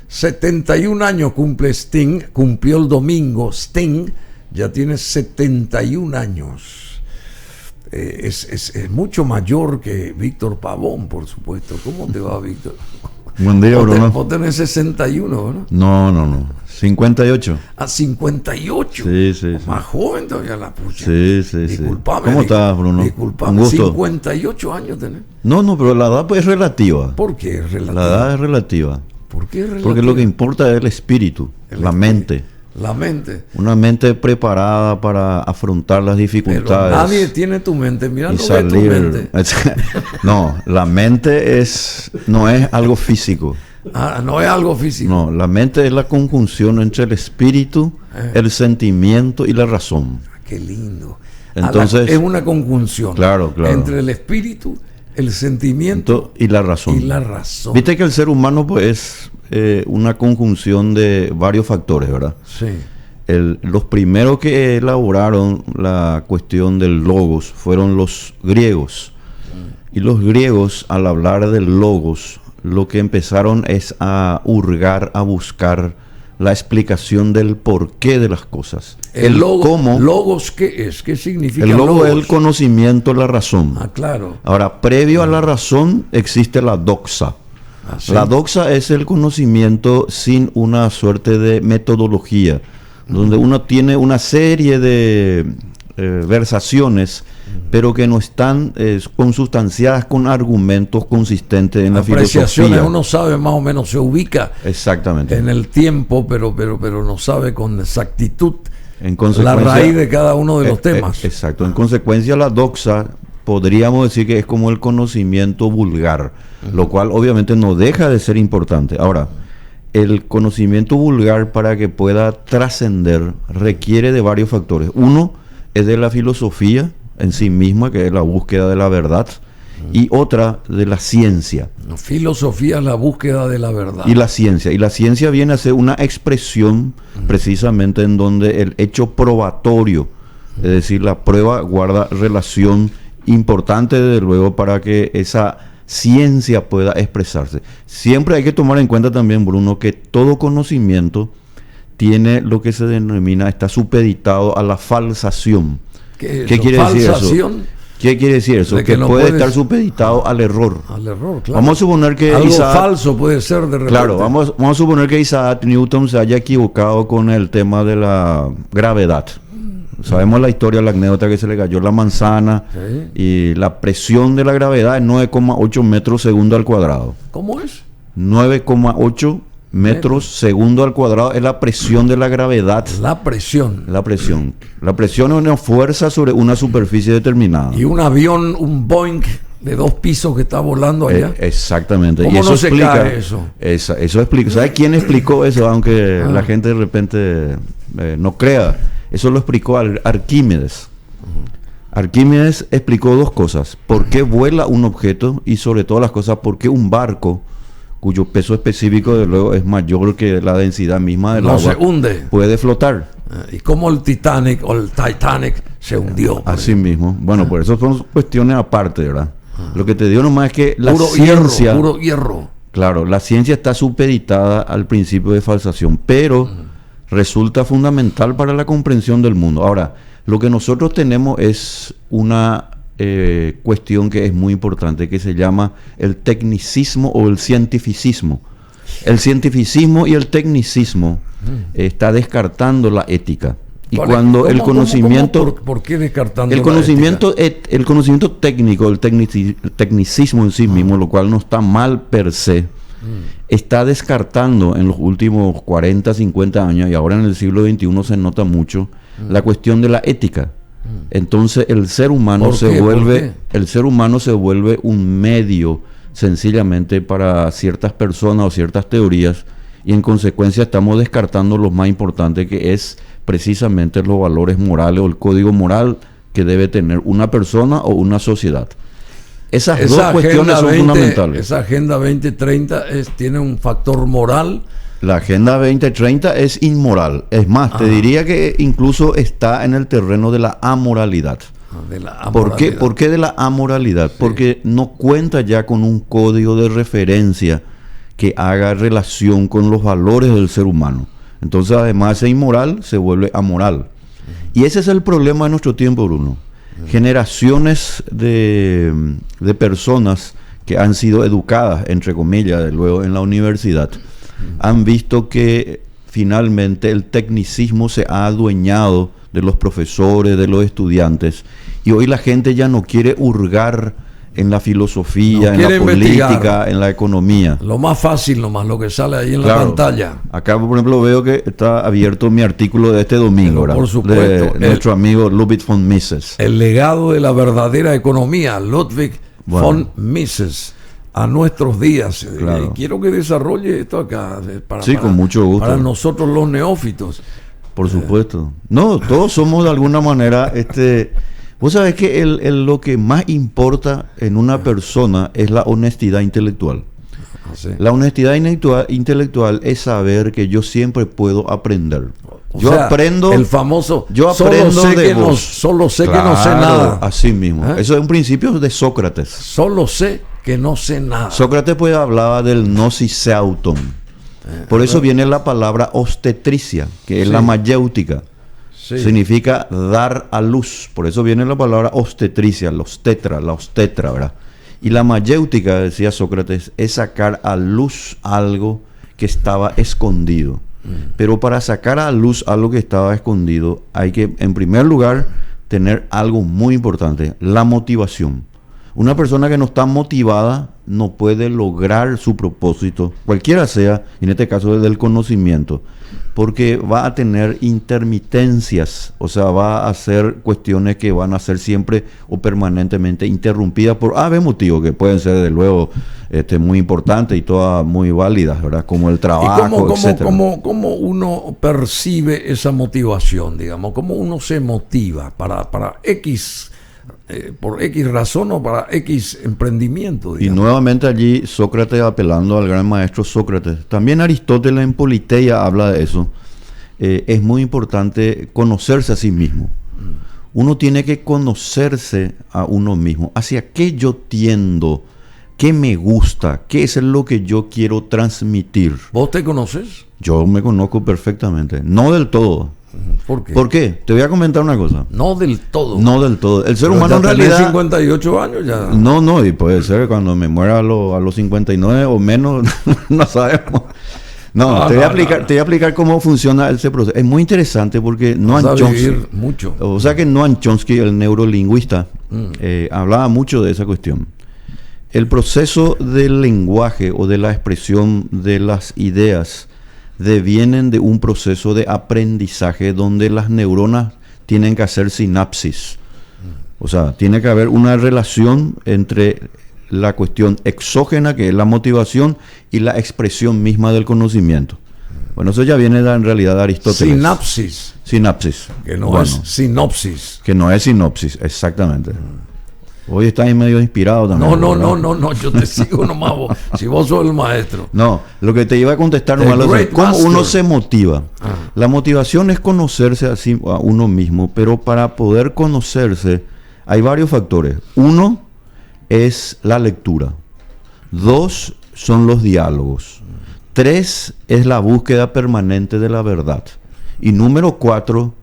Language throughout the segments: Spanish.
71 años cumple Sting, cumplió el domingo. Sting ya tiene 71 años. Es mucho mayor que Víctor Pavón, por supuesto. ¿Cómo te va, Víctor? Buen día, Bruno. Vos tenés 61, ¿no? No. 58. Ah, 58. Sí. Más joven todavía la pucha. Sí. Disculpame. ¿Cómo estás, Bruno? Disculpame. Un gusto. 58 años tenés. No, pero la edad pues, es relativa. ¿Por qué es relativa? La edad es relativa. ¿Por qué es relativa? Porque lo que importa es el espíritu, la mente. La mente. Una mente preparada para afrontar las dificultades. Pero nadie tiene tu mente. Mira, y no ve tu mente. No, la mente no es algo físico. Ah, no es algo físico. No, la mente es la conjunción entre el espíritu, el sentimiento y la razón. Qué lindo. Entonces, es una conjunción. Claro. Entre el espíritu, el sentimiento y la razón. Viste que el ser humano pues es una conjunción de varios factores, ¿verdad? Sí. Los primeros que elaboraron la cuestión del logos fueron los griegos. Y los griegos, al hablar del logos, lo que empezaron es a hurgar, a buscar la explicación del porqué de las cosas. El cómo. ¿Logos qué es? ¿Qué significa el logos? Es el conocimiento, la razón. Ah, claro. Ahora, previo a la razón existe la doxa. ¿Ah, sí? La doxa es el conocimiento sin una suerte de metodología, donde uno tiene una serie de versaciones, pero que no están consustanciadas con argumentos consistentes en la filosofía. Uno sabe más o menos, se ubica exactamente en el tiempo, pero no sabe con exactitud la raíz de cada uno de los temas. Exacto. En consecuencia, la doxa podríamos decir que es como el conocimiento vulgar, lo cual obviamente no deja de ser importante. Ahora, el conocimiento vulgar, para que pueda trascender, requiere de varios factores. Uno es de la filosofía en sí misma, que es la búsqueda de la verdad, y otra de la ciencia. La filosofía es la búsqueda de la verdad. Y la ciencia viene a ser una expresión precisamente en donde el hecho probatorio, es decir, la prueba guarda relación importante, desde luego, para que esa ciencia pueda expresarse. Siempre hay que tomar en cuenta también, Bruno, que todo conocimiento tiene lo que se denomina, está supeditado a la falsación. ¿Qué quiere decir eso? ¿Qué quiere decir eso? Que no puede estar supeditado al error. Al error, claro. Vamos a suponer que algo falso puede ser de repente. Claro, vamos a suponer que Isaac Newton se haya equivocado con el tema de la gravedad. Sabemos la historia, la anécdota, que se le cayó la manzana, ¿sí? Y la presión de la gravedad es 9,8 metros segundo al cuadrado. ¿Cómo es? 9,8 metros segundo al cuadrado es la presión de la gravedad. La presión. La presión es una fuerza sobre una superficie determinada. Y un avión, un Boeing de 2 pisos que está volando allá. Exactamente. ¿Cómo y eso no se explica, cae eso? Eso explica. ¿Sabe quién explicó eso? Aunque la gente de repente no crea. Eso lo explicó Arquímedes. Arquímedes explicó 2 cosas. ¿Por qué vuela un objeto? Y sobre todas las cosas, ¿por qué un barco, cuyo peso específico de luego es mayor que la densidad misma del agua, se hunde, puede flotar? ¿Y cómo el Titanic se hundió? Así mismo. Bueno, por eso son cuestiones aparte, ¿verdad? Lo que te digo nomás es que la puro ciencia... Puro hierro. Claro, la ciencia está supeditada al principio de falsación, pero resulta fundamental para la comprensión del mundo. Ahora, lo que nosotros tenemos es una cuestión que es muy importante, que se llama el tecnicismo o el cientificismo. El cientificismo y el tecnicismo está descartando la ética. Y cuando el conocimiento... ¿Por qué descartando el conocimiento, el conocimiento técnico, el tecnicismo en sí mismo, lo cual no está mal per se, está descartando en los últimos 40, 50 años, y ahora en el siglo XXI se nota mucho, la cuestión de la ética. Entonces el ser humano se vuelve un medio sencillamente para ciertas personas o ciertas teorías, y en consecuencia estamos descartando lo más importante, que es precisamente los valores morales o el código moral que debe tener una persona o una sociedad. Esas dos cuestiones son fundamentales. Esa Agenda 2030 tiene un factor moral. La Agenda 2030 es inmoral. Es más, te diría que incluso está en el terreno de la amoralidad. ¿Por qué de la amoralidad? Sí. Porque no cuenta ya con un código de referencia que haga relación con los valores del ser humano. Entonces, además de inmoral, se vuelve amoral. Y ese es el problema de nuestro tiempo, Bruno. Generaciones de personas que han sido educadas, entre comillas, luego en la universidad, han visto que finalmente el tecnicismo se ha adueñado de los profesores, de los estudiantes, y hoy la gente ya no quiere hurgar en la filosofía, en la política, en la economía. Lo más fácil nomás, lo que sale ahí en la pantalla. Acá, por ejemplo, veo que está abierto mi artículo de este domingo, ¿verdad? Por supuesto. De nuestro amigo Ludwig von Mises. El legado de la verdadera economía, Ludwig von Mises, a nuestros días. Claro. Quiero que desarrolle esto acá. Con mucho gusto. Para nosotros los neófitos. Por supuesto. No, todos somos de alguna manera... Vos sabés que lo que más importa en una persona es la honestidad intelectual. Sí. La honestidad intelectual es saber que yo siempre puedo aprender. Yo aprendo... El famoso... Yo aprendo solo sé que no sé nada. Así mismo. Eso es un principio de Sócrates. Solo sé que no sé nada. Sócrates pues hablaba del gnosis auton. Por eso viene la palabra obstetricia, que es la mayéutica. Sí. Significa dar a luz. Por eso viene la palabra obstetricia, la obstetra, ¿verdad? Y la mayéutica, decía Sócrates, es sacar a luz algo que estaba escondido. Pero para sacar a luz algo que estaba escondido, hay que, en primer lugar, tener algo muy importante, la motivación. Una persona que no está motivada no puede lograr su propósito, cualquiera sea, en este caso desde el conocimiento, porque va a tener intermitencias, o sea, va a hacer cuestiones que van a ser siempre o permanentemente interrumpidas por motivos que pueden ser, desde luego, muy importantes y todas muy válidas, ¿verdad? Como el trabajo, etcétera. ¿Cómo uno percibe esa motivación, digamos? ¿Cómo uno se motiva para X... por X razón o para X emprendimiento, digamos? Y nuevamente allí Sócrates apelando al gran maestro Sócrates. También Aristóteles en Politeia habla de eso. Es muy importante conocerse a sí mismo. Uno tiene que conocerse a uno mismo. ¿Hacia qué yo tiendo? ¿Qué me gusta? ¿Qué es lo que yo quiero transmitir? ¿Vos te conoces? Yo me conozco perfectamente. No del todo. ¿Por qué? ¿Por qué? Te voy a comentar una cosa. No del todo. No del todo. El ser humano en realidad... 58 años ya. No, y puede ser cuando me muera a los 59 o menos, no sabemos. No, te voy a explicar cómo funciona ese proceso. Es muy interesante porque Noam Chomsky, mucho. O sea que Noam Chomsky, el neurolingüista, hablaba mucho de esa cuestión. El proceso del lenguaje o de la expresión de las ideas devienen de un proceso de aprendizaje donde las neuronas tienen que hacer sinapsis. O sea, tiene que haber una relación entre la cuestión exógena, que es la motivación, y la expresión misma del conocimiento. Bueno, eso ya viene en realidad de Aristóteles. Sinapsis. Que no es sinopsis. Que no es sinopsis, exactamente. Hoy estás medio inspirado también. No, yo te sigo nomás vos. Si vos sos el maestro. No, lo que te iba a contestar nomás es cómo uno se motiva. La motivación es conocerse así a uno mismo, pero para poder conocerse hay varios factores. Uno es la lectura. 2 son los diálogos. 3 es la búsqueda permanente de la verdad. Y número 4,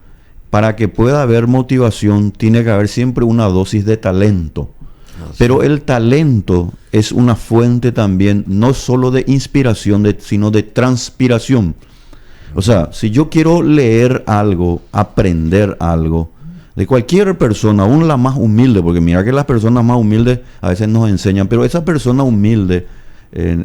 para que pueda haber motivación, tiene que haber siempre una dosis de talento. Pero el talento es una fuente también, no solo de inspiración, sino de transpiración. O sea, si yo quiero leer algo, aprender algo, de cualquier persona, aún la más humilde, porque mira que las personas más humildes a veces nos enseñan, pero esa persona humilde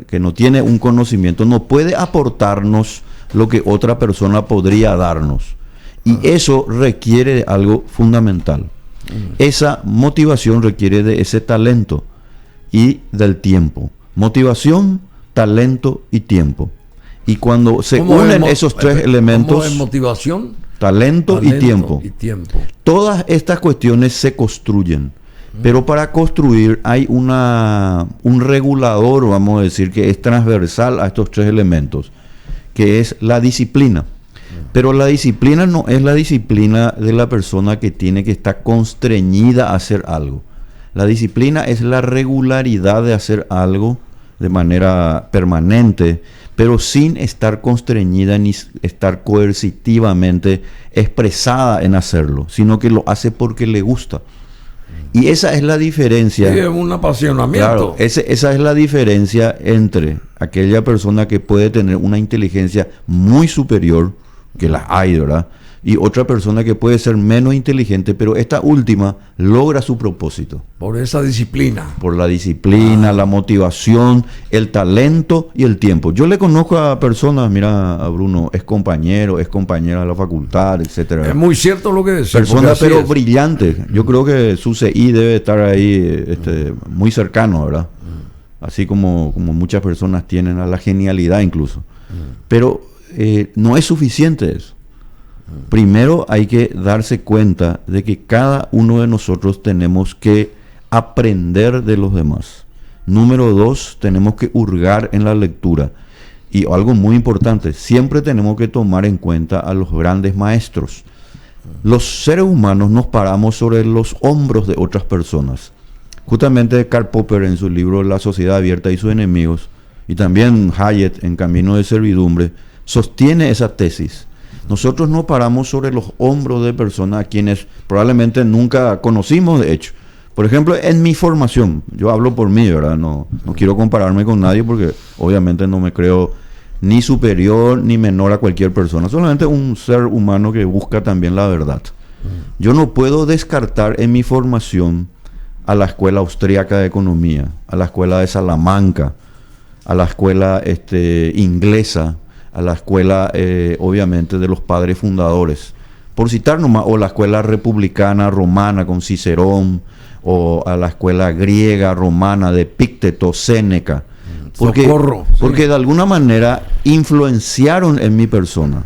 que no tiene un conocimiento, no puede aportarnos lo que otra persona podría darnos. Y eso requiere de algo fundamental. Esa motivación requiere de ese talento y del tiempo. Motivación, talento y tiempo. Y cuando se unen esos tres elementos... ¿Cómo es motivación? Talento y tiempo. tiempo. Todas estas cuestiones se construyen. Pero para construir hay un regulador, vamos a decir, que es transversal a estos tres elementos, que es la disciplina. Pero la disciplina no es la disciplina de la persona que tiene que estar constreñida a hacer algo. La disciplina es la regularidad de hacer algo de manera permanente, pero sin estar constreñida ni estar coercitivamente expresada en hacerlo, sino que lo hace porque le gusta. Y esa es la diferencia. Sí, es un apasionamiento. Claro, esa es la diferencia entre aquella persona que puede tener una inteligencia muy superior, que las hay, ¿verdad? Y otra persona que puede ser menos inteligente, pero esta última logra su propósito. Por esa disciplina. Por la disciplina, la motivación, el talento y el tiempo. Yo le conozco a personas, mira, a Bruno, es compañero, es compañera de la facultad, etcétera. Es muy cierto lo que decís. Personas pero brillantes. Yo creo que su CI debe estar ahí muy cercano, ¿verdad? Así como muchas personas tienen a la genialidad incluso. Pero no es suficiente eso. Primero hay que darse cuenta de que cada uno de nosotros tenemos que aprender de los demás. Número 2, tenemos que hurgar en la lectura. Y algo muy importante, siempre tenemos que tomar en cuenta a los grandes maestros. Los seres humanos nos paramos sobre los hombros de otras personas. Justamente Karl Popper en su libro La sociedad abierta y sus enemigos, y también Hayek en Camino de servidumbre, sostiene esa tesis. Nosotros nos paramos sobre los hombros de personas a quienes probablemente nunca conocimos, de hecho. Por ejemplo, en mi formación, yo hablo por mí, ¿verdad? No quiero compararme con nadie porque obviamente no me creo ni superior ni menor a cualquier persona. Solamente un ser humano que busca también la verdad. Yo no puedo descartar en mi formación a la Escuela Austríaca de Economía, a la Escuela de Salamanca, a la Escuela inglesa, a la escuela, obviamente, de los padres fundadores, por citar nomás, o la escuela republicana romana con Cicerón, o a la escuela griega romana de Epicteto, Séneca, porque de alguna manera influenciaron en mi persona,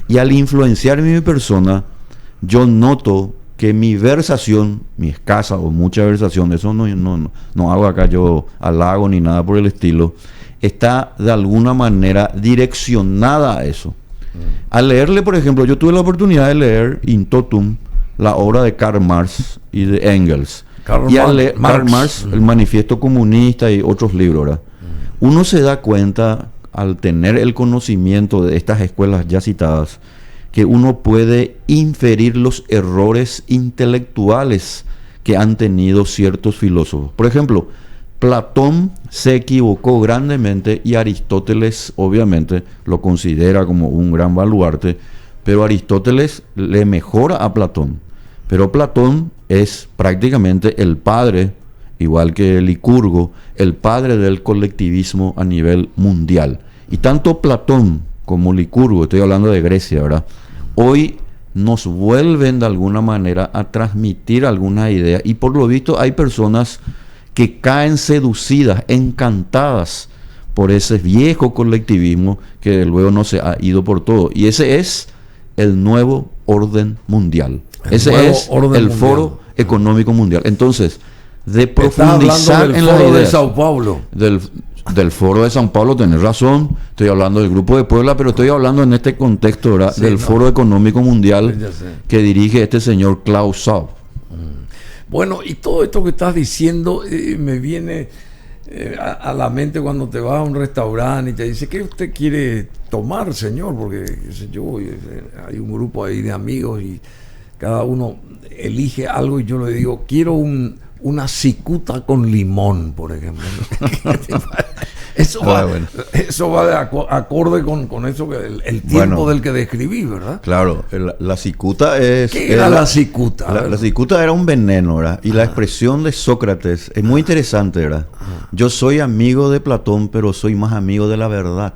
y al influenciar en mi persona, yo noto que mi versación, mi escasa o mucha versación, eso no hago acá yo halago ni nada por el estilo, está de alguna manera direccionada a eso. Al leerle, por ejemplo, yo tuve la oportunidad de leer in totum la obra de Karl Marx y de Engels. Y al leer Karl Marx, el Manifiesto Comunista y otros libros, ¿verdad? Uno se da cuenta, al tener el conocimiento de estas escuelas ya citadas, que uno puede inferir los errores intelectuales que han tenido ciertos filósofos. Por ejemplo, Platón se equivocó grandemente y Aristóteles obviamente lo considera como un gran baluarte, pero Aristóteles le mejora a Platón. Pero Platón es prácticamente el padre, igual que Licurgo, el padre del colectivismo a nivel mundial. Y tanto Platón como Licurgo, estoy hablando de Grecia, ¿verdad? Hoy nos vuelven de alguna manera a transmitir alguna idea y por lo visto hay personas que caen seducidas, encantadas por ese viejo colectivismo que luego no se ha ido por todo. Y ese es el nuevo orden mundial. Ese es el Foro Económico Mundial. Entonces, de profundizar en la idea de Sao Paulo. Del Foro de San Pablo, tenés razón. Estoy hablando del Grupo de Puebla, pero estoy hablando en este contexto, ¿verdad? Sí, del Foro Económico Mundial que dirige este señor Klaus Schwab. Bueno, y todo esto que estás diciendo me viene a la mente cuando te vas a un restaurante y te dice, ¿qué usted quiere tomar, señor? Porque, qué sé yo, hay un grupo ahí de amigos y cada uno elige algo y yo le digo, quiero una cicuta con limón, por ejemplo. Eso va de acorde con eso, el tiempo del que describí, ¿verdad? Claro, la cicuta es... ¿Qué era la cicuta? La cicuta era un veneno, ¿verdad? Y la expresión de Sócrates es muy interesante, ¿verdad? Yo soy amigo de Platón, pero soy más amigo de la verdad.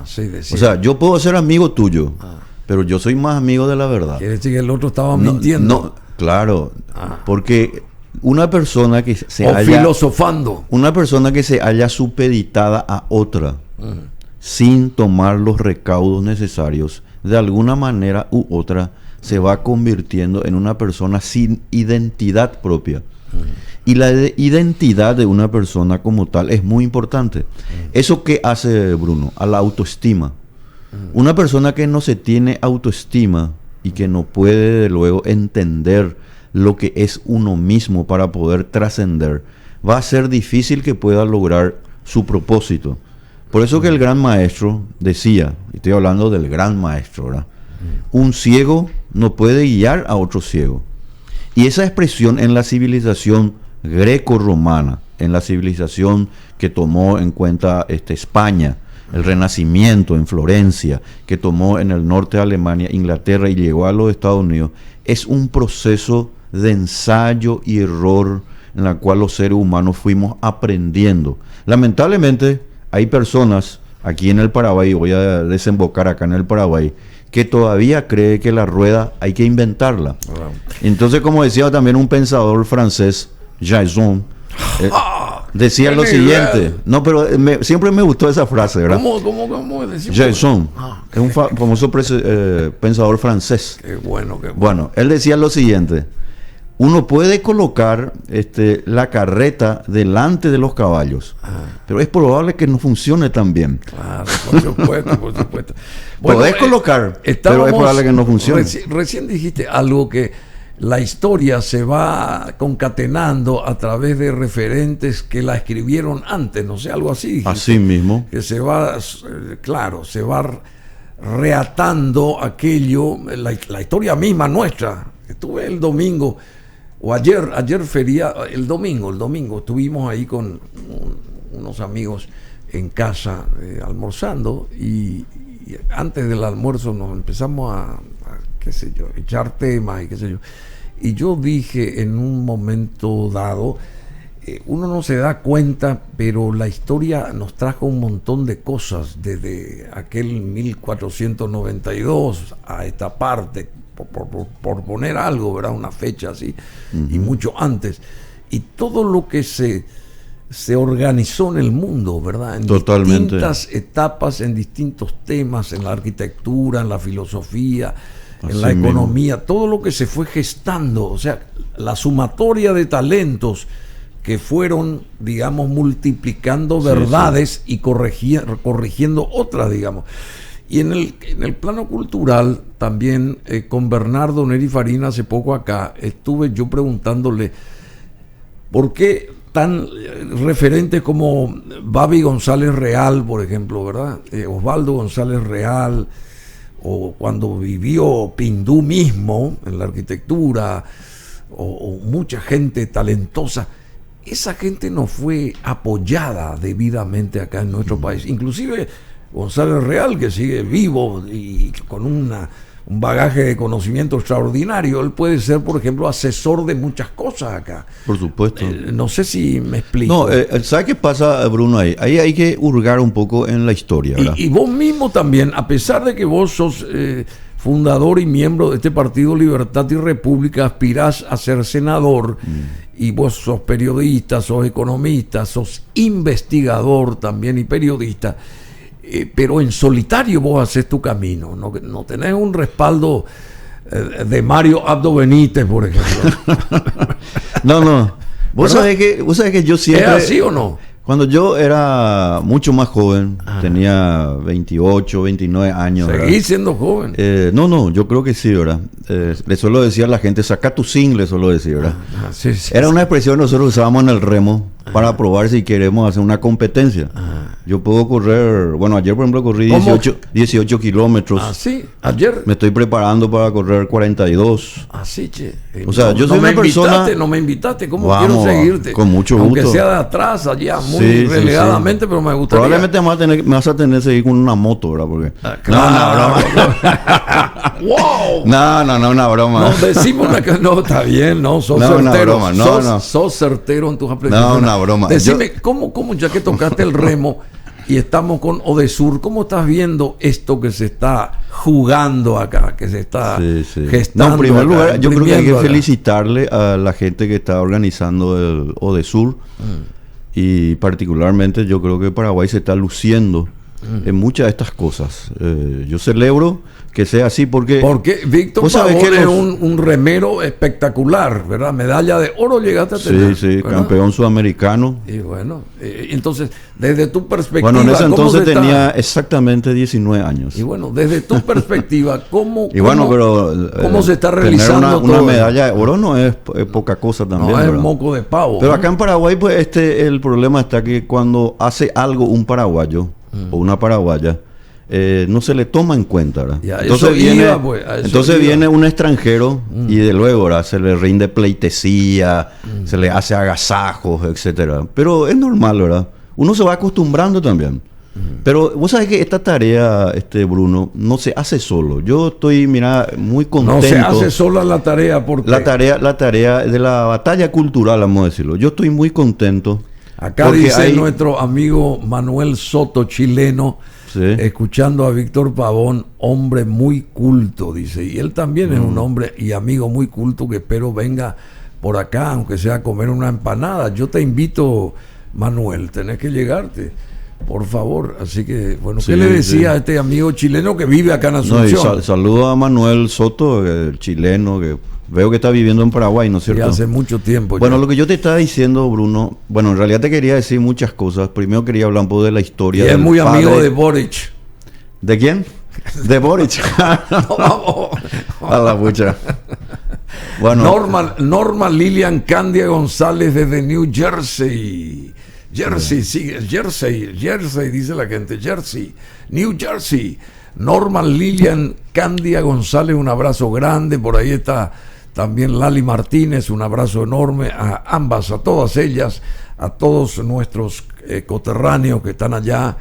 Sí, decía. O sea, yo puedo ser amigo tuyo, pero yo soy más amigo de la verdad. Quiere decir que el otro estaba mintiendo. No, claro, porque... Una persona que filosofando. Una persona que se haya supeditada a otra sin tomar los recaudos necesarios, de alguna manera u otra se va convirtiendo en una persona sin identidad propia. Y la identidad de una persona como tal es muy importante. ¿Eso qué hace, Bruno? A la autoestima. Una persona que no se tiene autoestima y que no puede luego entender lo que es uno mismo para poder trascender, va a ser difícil que pueda lograr su propósito. Por eso que el gran maestro decía, y estoy hablando del gran maestro, ¿verdad? Un ciego no puede guiar a otro ciego. Y esa expresión en la civilización greco-romana, en la civilización que tomó en cuenta España, el Renacimiento en Florencia, que tomó en el norte de Alemania, Inglaterra y llegó a los Estados Unidos, es un proceso de ensayo y error en la cual los seres humanos fuimos aprendiendo. Lamentablemente hay personas aquí en el Paraguay, voy a desembocar acá en el Paraguay, que todavía cree que la rueda hay que inventarla. Entonces, como decía también un pensador francés, Jason, decía lo siguiente. No, pero siempre me gustó esa frase, ¿verdad? ¿Cómo decimos? Jason, es un famoso pensador francés. Qué bueno. Bueno, él decía lo siguiente: uno puede colocar la carreta delante de los caballos, pero es probable que no funcione tan bien. Claro, por supuesto. Bueno, podés colocar, pero es probable que no funcione. Recién dijiste algo, que la historia se va concatenando a través de referentes que la escribieron antes, no sé, algo así. Dijiste, así mismo. Que se va, claro, se va reatando aquello, la historia misma nuestra. Estuve el domingo, o ayer el domingo, estuvimos ahí con unos amigos en casa almorzando y antes del almuerzo nos empezamos a qué sé yo, echar temas y qué sé yo. Y yo dije en un momento dado, uno no se da cuenta, pero la historia nos trajo un montón de cosas desde aquel 1492 a esta parte, por poner algo, ¿verdad? Una fecha así, y mucho antes. Y todo lo que se organizó en el mundo, ¿verdad? En Totalmente. distintas etapas, en distintos temas, en la arquitectura, en la filosofía, en así la economía, mismo. todo lo que se fue gestando, o sea, la sumatoria de talentos que fueron, digamos, multiplicando verdades y corrigiendo otras, digamos. Y en el plano cultural, también con Bernardo Neri Farina, hace poco acá, estuve yo preguntándole por qué tan referentes como Babi González Real, por ejemplo, ¿verdad? Osvaldo González Real, o cuando vivió Pindú mismo en la arquitectura, o mucha gente talentosa, esa gente no fue apoyada debidamente acá en nuestro país. Inclusive González Real, que sigue vivo y con un bagaje de conocimiento extraordinario, él puede ser, por ejemplo, asesor de muchas cosas acá. Por supuesto. No sé si me explico. No, ¿sabes qué pasa, Bruno? Ahí hay que hurgar un poco en la historia, ¿verdad? Y vos mismo también, a pesar de que vos sos fundador y miembro de este partido Libertad y República, aspirás a ser senador, y vos sos periodista, sos economista, sos investigador también y periodista, pero en solitario vos haces tu camino, no tenés un respaldo de Mario Abdo Benítez, por ejemplo. No. Vos sabés que yo siempre... ¿Es así o no? Cuando yo era mucho más joven, tenía 28, 29 años. ¿Seguís siendo joven? No, yo creo que sí, ¿verdad? Le suelo decir a la gente, saca tu zinc, le suelo decir, ¿verdad? Sí, Era una expresión que nosotros usábamos en el remo para probar si queremos hacer una competencia. Yo puedo correr, bueno, ayer por ejemplo corrí 18 kilómetros. Sí, ayer. Me estoy preparando para correr 42. Sí, che. O sea, yo soy una persona... No me invitaste, ¿cómo Vamos, quiero seguirte? Con mucho gusto. Aunque sea de atrás, allá, muy relegadamente, pero me gustaría. Probablemente me vas a tener que seguir con una moto, ¿verdad? Porque... claro. ¡Wow! No, una broma. No, decimos no, está bien, no, sos certero. Sos certero en tus apreciaciones. No, una broma. Decime, ¿cómo ya que tocaste el remo y estamos con Odesur, cómo estás viendo esto que se está jugando acá, que se está gestando? En primer lugar, yo creo que hay que acá felicitarle a la gente que está organizando el Odesur, y particularmente yo creo que Paraguay se está luciendo en muchas de estas cosas. Yo celebro que sea así porque Víctor Pavón es un remero espectacular, ¿verdad? Medalla de oro llegaste a tener. Sí, ¿verdad? Campeón sudamericano. Y bueno, entonces, desde tu perspectiva... Bueno, en ese entonces tenía exactamente 19 años. Y bueno, desde tu perspectiva, ¿cómo se está realizando una medalla de oro no es poca cosa también. No, es ¿verdad? moco de pavo. Pero acá en Paraguay, pues el problema está que cuando hace algo un paraguayo o una paraguaya, no se le toma en cuenta, ¿verdad? Ya, entonces viene un extranjero y de luego, ¿verdad? Se le rinde pleitesía, se le hace agasajos, etcétera. Pero es normal, ¿verdad? Uno se va acostumbrando también. Pero vos sabés que esta tarea, Bruno, no se hace solo. Yo estoy, mira, muy contento. No se hace sola la tarea porque... La tarea de la batalla cultural, vamos a decirlo. Yo estoy muy contento. Acá dice nuestro amigo Manuel Soto, chileno, sí, escuchando a Víctor Pavón, hombre muy culto, dice. Y él también es un hombre y amigo muy culto que espero venga por acá, aunque sea a comer una empanada. Yo te invito, Manuel, tenés que llegarte, por favor. Así que, bueno, ¿qué le decía a este amigo chileno que vive acá en Asunción? Saludo a Manuel Soto, el chileno, que veo que está viviendo en Paraguay, ¿no es cierto? Y hace mucho tiempo. Bueno, lo que yo te estaba diciendo, Bruno, bueno, en realidad te quería decir muchas cosas. Primero quería hablar un poco de la historia. Y es muy amigo de Boric. ¿De quién? De Boric. A la pucha. Bueno. Norma Lilian Candia González desde New Jersey. Jersey, dice la gente. Jersey, New Jersey. Norma Lilian Candia González, un abrazo grande. Por ahí está también Lali Martínez, un abrazo enorme a ambas, a todas ellas, a todos nuestros coterráneos que están allá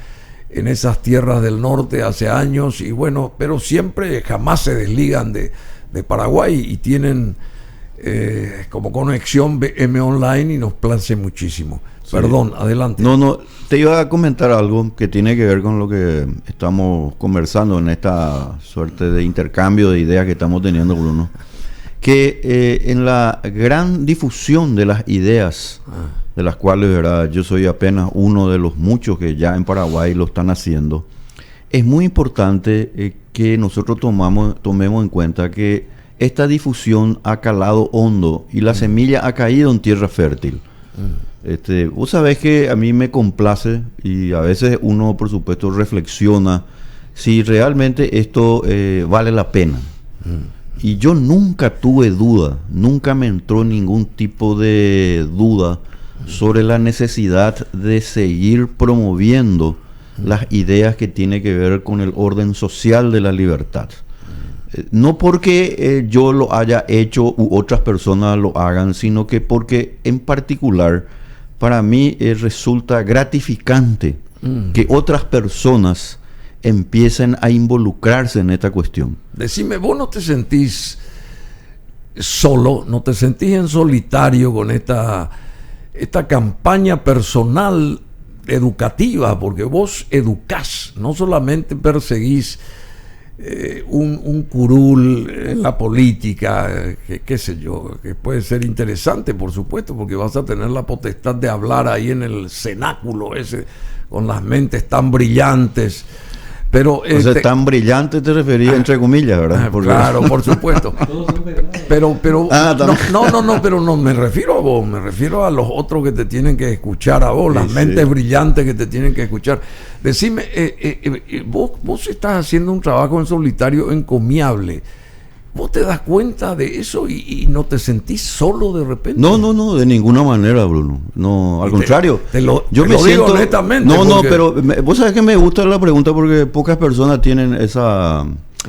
en esas tierras del norte hace años, y bueno, pero siempre jamás se desligan de Paraguay y tienen como conexión BM Online y nos place muchísimo. Sí. Perdón, adelante. No, te iba a comentar algo que tiene que ver con lo que estamos conversando en esta suerte de intercambio de ideas que estamos teniendo, Bruno. Que en la gran difusión de las ideas, de las cuales, ¿verdad?, yo soy apenas uno de los muchos que ya en Paraguay lo están haciendo, es muy importante que nosotros tomemos en cuenta que esta difusión ha calado hondo y la semilla ha caído en tierra fértil. Vos sabés que a mí me complace y a veces uno, por supuesto, reflexiona si realmente esto vale la pena. Y yo nunca tuve duda, nunca me entró ningún tipo de duda sobre la necesidad de seguir promoviendo las ideas que tienen que ver con el orden social de la libertad. No porque yo lo haya hecho u otras personas lo hagan, sino que porque en particular para mí resulta gratificante que otras personas empiecen a involucrarse en esta cuestión. Decime, ¿vos no te sentís solo, no te sentís en solitario con esta campaña personal educativa? Porque vos educás, no solamente perseguís un curul en la política, que qué sé yo, que puede ser interesante, por supuesto, porque vas a tener la potestad de hablar ahí en el cenáculo ese, con las mentes tan brillantes. Pero tan brillante te refería entre comillas, ¿verdad? Porque... Claro, por supuesto. pero pero no me refiero a vos, me refiero a los otros que te tienen que escuchar a vos, las mentes brillantes que te tienen que escuchar. Decime, vos estás haciendo un trabajo en solitario encomiable. ¿Vos te das cuenta de eso y no te sentís solo de repente? No, de ninguna manera, Bruno. No, al contrario. Yo me siento digo honestamente. No, pero vos sabés que me gusta la pregunta porque pocas personas tienen esa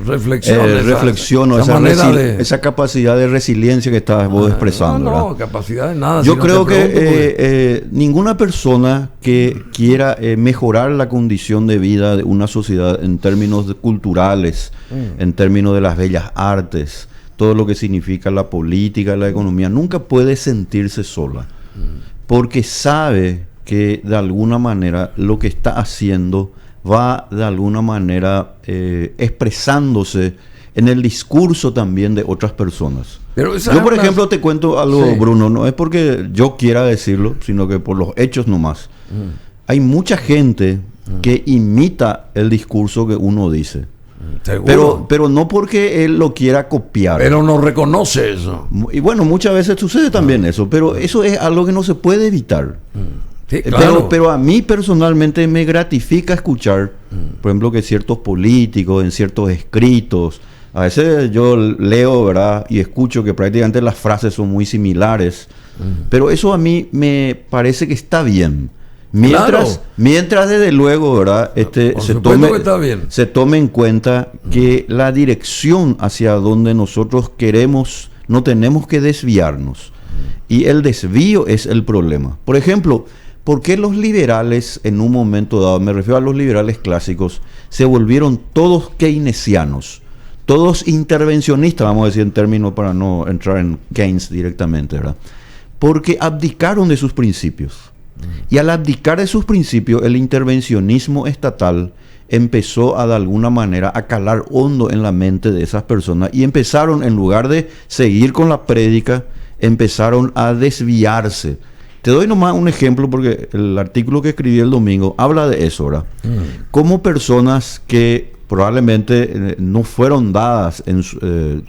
reflexión o esa capacidad de resiliencia que estás vos expresando. No, capacidad de nada. Yo creo que ninguna persona que quiera mejorar la condición de vida de una sociedad en términos culturales, en términos de las bellas artes, todo lo que significa la política, la economía, nunca puede sentirse sola, porque sabe que de alguna manera lo que está haciendo va de alguna manera expresándose en el discurso también de otras personas. Pero yo, por ejemplo, te cuento algo, sí, Bruno, no es porque yo quiera decirlo, sino que por los hechos nomás. Hay mucha gente que imita el discurso que uno dice. Seguro. Pero no porque él lo quiera copiar. Pero no reconoce eso. Y bueno, muchas veces sucede también eso, pero eso es algo que no se puede evitar. Sí, claro. Pero a mí personalmente me gratifica escuchar, por ejemplo, que ciertos políticos en ciertos escritos, a veces yo leo, ¿verdad? Y escucho que prácticamente las frases son muy similares, pero eso a mí me parece que está bien. Mientras desde luego, ¿verdad? Se tome en cuenta que la dirección hacia donde nosotros queremos, no tenemos que desviarnos. Y el desvío es el problema. Por ejemplo, ¿por qué los liberales en un momento dado, me refiero a los liberales clásicos, se volvieron todos keynesianos? Todos intervencionistas, vamos a decir en términos para no entrar en Keynes directamente, ¿verdad? Porque abdicaron de sus principios. Y al abdicar de sus principios, el intervencionismo estatal empezó de alguna manera a calar hondo en la mente de esas personas y empezaron, en lugar de seguir con la prédica, empezaron a desviarse. Te doy nomás un ejemplo porque el artículo que escribí el domingo habla de eso, ¿verdad? Como personas que probablemente no fueron dadas,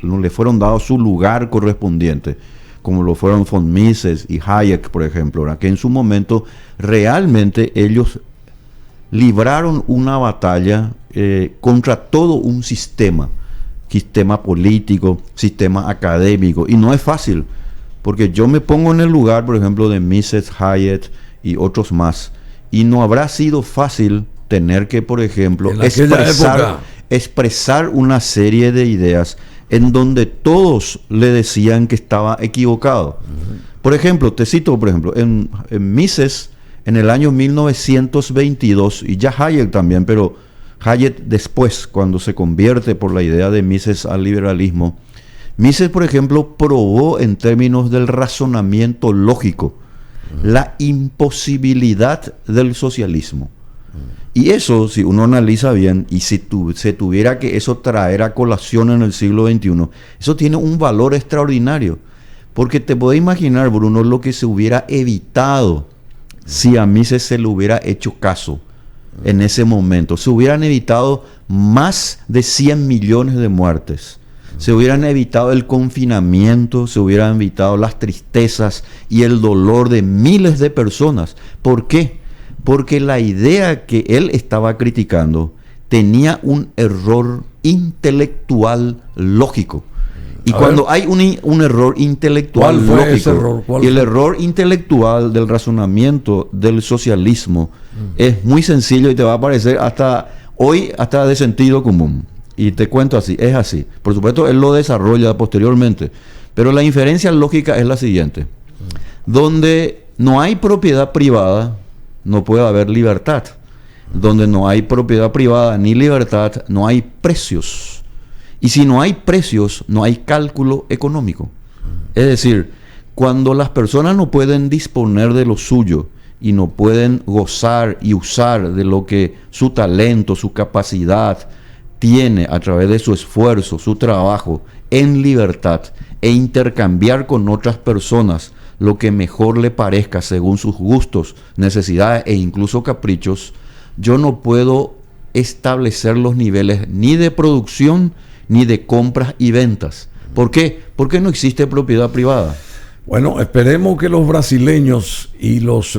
no le fueron dados su lugar correspondiente, como lo fueron von Mises y Hayek, por ejemplo, ¿verdad? Que en su momento realmente ellos libraron una batalla contra todo un sistema político, sistema académico, y no es fácil, porque yo me pongo en el lugar, por ejemplo, de Mises, Hayek y otros más, y no habrá sido fácil tener que, por ejemplo, expresar una serie de ideas en donde todos le decían que estaba equivocado. Por ejemplo, te cito, en Mises, en el año 1922, y ya Hayek también, pero Hayek después, cuando se convierte por la idea de Mises al liberalismo, Mises, por ejemplo, probó en términos del razonamiento lógico la imposibilidad del socialismo. Y eso, si uno analiza bien, y si se tuviera que eso traer a colación en el siglo XXI, eso tiene un valor extraordinario. Porque te puedes imaginar, Bruno, lo que se hubiera evitado si a Mises se le hubiera hecho caso en ese momento. Se hubieran evitado más de 100 millones de muertes. Se hubieran evitado el confinamiento, se hubieran evitado las tristezas y el dolor de miles de personas. ¿Por qué? Porque la idea que él estaba criticando tenía un error intelectual lógico. Y cuando hay un error intelectual lógico, y el error intelectual del razonamiento del socialismo es muy sencillo y te va a parecer hasta de sentido común. Y te cuento así, es así. Por supuesto, él lo desarrolla posteriormente. Pero la inferencia lógica es la siguiente. Donde no hay propiedad privada, no puede haber libertad. Donde no hay propiedad privada ni libertad, no hay precios. Y si no hay precios, no hay cálculo económico. Es decir, cuando las personas no pueden disponer de lo suyo y no pueden gozar y usar de lo que su talento, su capacidad tiene a través de su esfuerzo, su trabajo, en libertad, e intercambiar con otras personas lo que mejor le parezca según sus gustos, necesidades e incluso caprichos, yo no puedo establecer los niveles ni de producción ni de compras y ventas. ¿Por qué? Porque no existe propiedad privada. Bueno, esperemos que los brasileños y los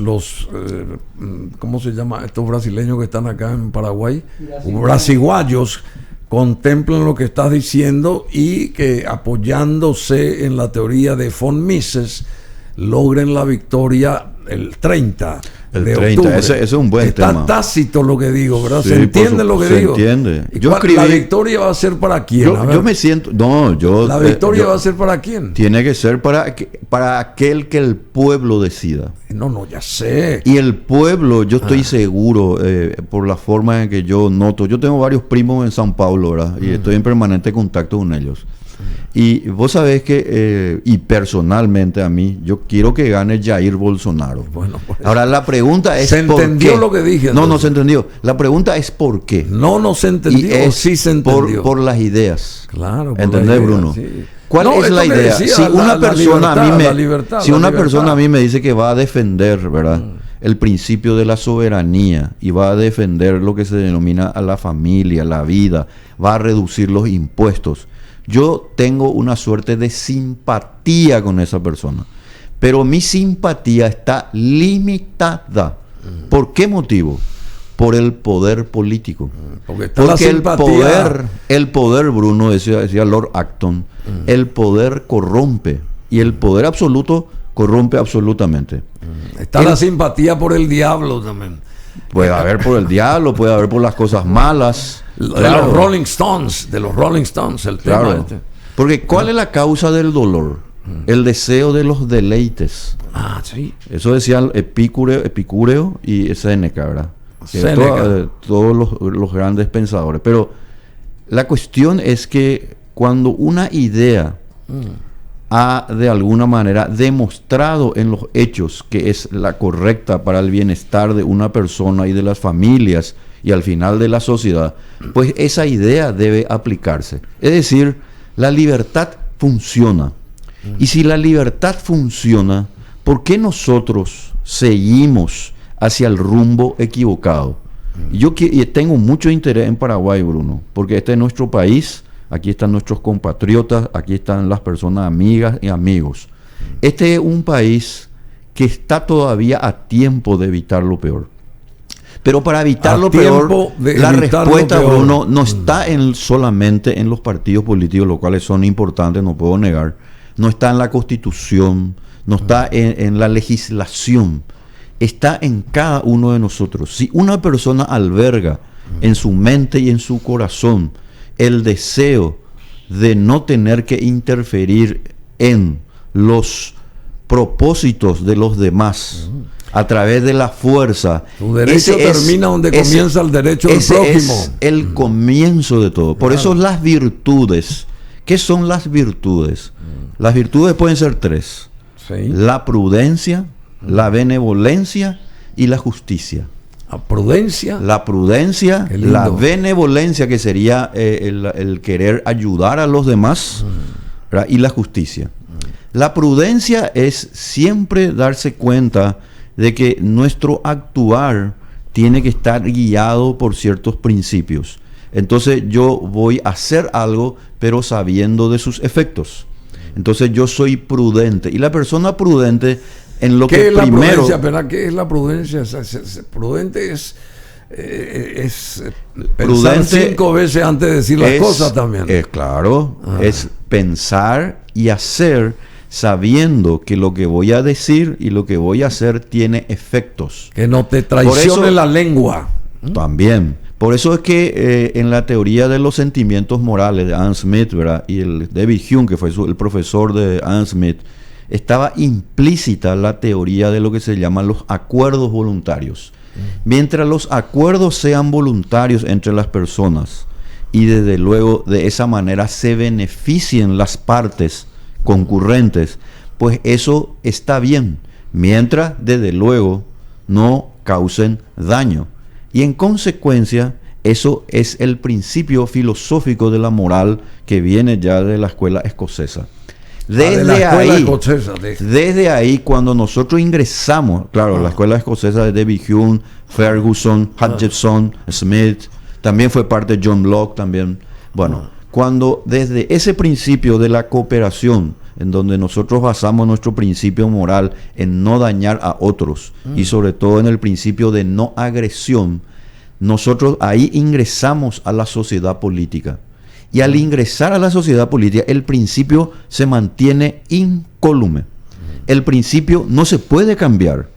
¿cómo se llama? Estos brasileños que están acá en Paraguay, brasiguayos, contemplen lo que estás diciendo y que, apoyándose en la teoría de von Mises, logren la victoria el 30 de octubre. Ese es un buen tema. Está tácito lo que digo, ¿verdad? Sí, ¿Se entiende lo que digo? Se entiende. ¿La victoria va a ser para quién? Yo me siento... ¿La victoria va a ser para quién? Tiene que ser para aquel que el pueblo decida. No, ya sé. Y el pueblo, yo estoy seguro, por la forma en que yo noto. Yo tengo varios primos en San Paulo, ¿verdad? Y estoy en permanente contacto con ellos. Y vos sabés que, y personalmente a mí, yo quiero que gane Jair Bolsonaro. Bueno, pues, ahora la pregunta es ¿se entendió lo que dije? No se entendió. La pregunta es ¿por qué? No se entendió. Sí se entendió. Por las ideas. Claro. ¿Entendés, Bruno? Sí. ¿Cuál es la idea? Si una persona a mí me dice que va a defender, ¿verdad? el principio de la soberanía y va a defender lo que se denomina a la familia, la vida, va a reducir los impuestos. Yo tengo una suerte de simpatía con esa persona, pero mi simpatía está limitada. ¿Por qué motivo? Por el poder político. Porque el poder, Bruno, decía Lord Acton, el poder corrompe y el poder absoluto corrompe absolutamente. Está la simpatía por el diablo también. Puede haber por el diablo, puede haber por las cosas malas. De los Rolling Stones, el tema este. Porque ¿cuál es la causa del dolor? El deseo de los deleites. Sí. Eso decían Epicúreo y Séneca, ¿verdad? Todos los grandes pensadores. Pero la cuestión es que cuando una idea ha de alguna manera demostrado en los hechos que es la correcta para el bienestar de una persona y de las familias y al final de la sociedad, pues esa idea debe aplicarse. Es decir, la libertad funciona. Y si la libertad funciona, ¿por qué nosotros seguimos hacia el rumbo equivocado? Yo tengo mucho interés en Paraguay, Bruno, porque este es nuestro país. Aquí están nuestros compatriotas, aquí están las personas amigas y amigos. Este es un país que está todavía a tiempo de evitar lo peor. Pero para evitar lo peor, la respuesta, Bruno, no está solamente en los partidos políticos, los cuales son importantes, no puedo negar. No está en la Constitución, no está en la legislación. Está en cada uno de nosotros. Si una persona alberga en su mente y en su corazón el deseo de no tener que interferir en los propósitos de los demás a través de la fuerza. Tu derecho termina donde comienza el derecho del prójimo. Es el comienzo de todo. Por eso las virtudes. ¿Qué son las virtudes? Las virtudes pueden ser tres. Sí. La prudencia, la benevolencia y la justicia. La prudencia, la benevolencia, que sería el querer ayudar a los demás, y la justicia. La prudencia es siempre darse cuenta de que nuestro actuar tiene que estar guiado por ciertos principios. Entonces yo voy a hacer algo, pero sabiendo de sus efectos. Entonces yo soy prudente. Y la persona prudente en lo que primero... ¿Qué es la prudencia? Prudente es pensar prudente 5 veces antes de decir las cosas también. Claro, es pensar y hacer sabiendo que lo que voy a decir y lo que voy a hacer tiene efectos. Que no te traicione la lengua. También. Por eso es que en la teoría de los sentimientos morales de Adam Smith, ¿verdad? Y el David Hume, que fue el profesor de Adam Smith, estaba implícita la teoría de lo que se llaman los acuerdos voluntarios. Mientras los acuerdos sean voluntarios entre las personas y desde luego de esa manera se beneficien las partes concurrentes, pues eso está bien, mientras desde luego no causen daño. Y en consecuencia, eso es el principio filosófico de la moral que viene ya de la escuela escocesa. Desde ahí, cuando nosotros ingresamos, claro, la escuela escocesa de David Hume, Ferguson, Hutchinson, Smith, también fue parte de John Locke también. Bueno, cuando desde ese principio de la cooperación, en donde nosotros basamos nuestro principio moral en no dañar a otros y sobre todo en el principio de no agresión, nosotros ahí ingresamos a la sociedad política. Y al ingresar a la sociedad política, el principio se mantiene incólume. El principio no se puede cambiar.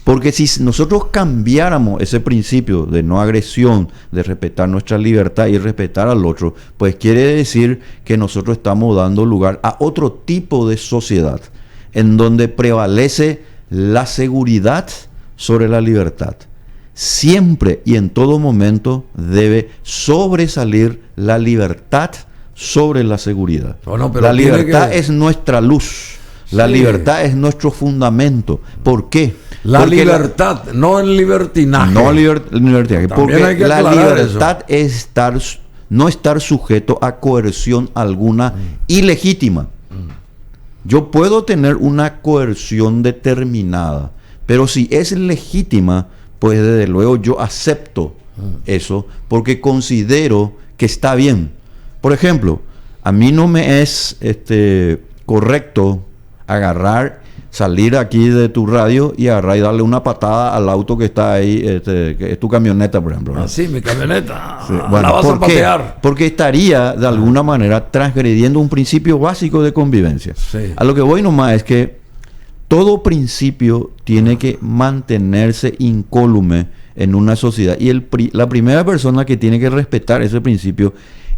Porque si nosotros cambiáramos ese principio de no agresión, de respetar nuestra libertad y respetar al otro, pues quiere decir que nosotros estamos dando lugar a otro tipo de sociedad, en donde prevalece la seguridad sobre la libertad. Siempre y en todo momento debe sobresalir la libertad sobre la seguridad. La libertad es nuestra luz. La libertad es nuestro fundamento. ¿Por qué? Porque libertad, no el libertinaje. No libertinaje. Porque la libertad es no estar sujeto a coerción alguna ilegítima. Yo puedo tener una coerción determinada, Pero si es legítima, pues desde luego yo acepto eso porque considero que está bien. Por ejemplo, a mí no me es correcto salir aquí de tu radio y agarrar y darle una patada al auto que está ahí, que es tu camioneta, por ejemplo, ¿no? Ah, sí, mi camioneta. Sí. Bueno, la vas a patear. Porque estaría de alguna manera transgrediendo un principio básico de convivencia. Sí. A lo que voy nomás es que todo principio tiene que mantenerse incólume en una sociedad. Y la primera persona que tiene que respetar ese principio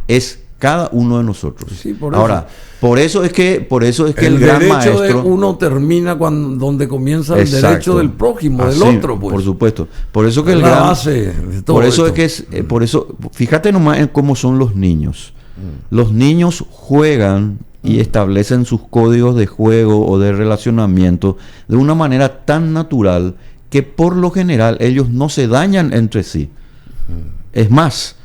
es cada uno de nosotros. Sí, por eso. Ahora, por eso es que el gran derecho maestro de uno termina donde comienza el exacto, derecho del prójimo, así, del otro, pues. Por supuesto. Por eso que Es el la gran base de todo por eso esto. es que por eso, fíjate nomás en cómo son los niños. Los niños juegan y establecen sus códigos de juego o de relacionamiento de una manera tan natural que por lo general ellos no se dañan entre sí. Es más,